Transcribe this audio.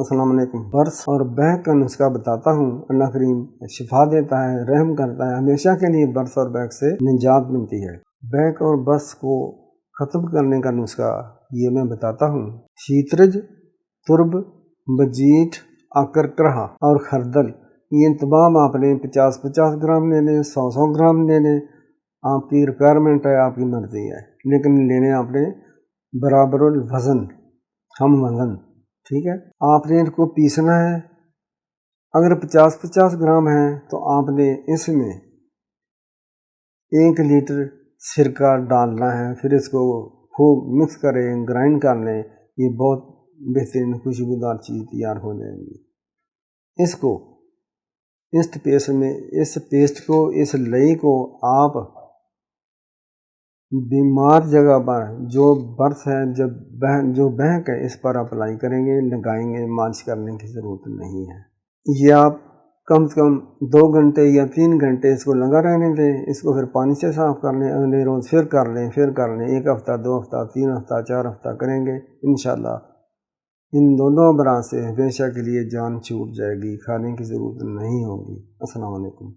अस्सलाम वालेकुम। बर्स और बहक का नुस्खा बताता हूँ। अल्लाह करीम शिफा देता है, रहम करता है, हमेशा के लिए बर्स और बहक से निजात मिलती है। बहक और बर्स को ख़त्म करने का नुस्खा ये मैं बताता हूँ। शीतरज, तुर्ब, बजीठ, आकरकरहा और खरदल, ये तमाम आपने 50-50 ग्राम ले लें, 100-100 ग्राम ले लें। आपकी रिक्वायरमेंट है, आपकी मर्ज़ी है, लेकिन लेने आपने बराबर वज़न, हम वज़न, ठीक है। आपने इनको पीसना है। अगर 50-50 ग्राम है तो आपने इसमें 1 लीटर सिरका डालना है, फिर इसको खूब मिक्स करें, ग्राइंड कर लें। ये बहुत बेहतरीन खुशबूदार चीज़ तैयार हो जाएगी। इसको इस पेस्ट को, इस लई को आप बीमार जगह पर, जो बर्स है, जो बहक है, इस पर अप्लाई करेंगे, लगाएंगे। मालिश करने की ज़रूरत नहीं है। ये आप कम से कम 2 घंटे या 3 घंटे इसको लगा रहने दें। इसको फिर पानी से साफ़ कर लें, अगले रोज़ फिर कर लें। 1 हफ़्ता, 2 हफ़्ता, 3 हफ़्ता, 4 हफ़्ता करेंगे, इंशाअल्लाह इन दोनों अमराज़ से हमेशा के लिए जान छूट जाएगी, खाने की ज़रूरत नहीं होगी। अस्सलाम वालेकुम।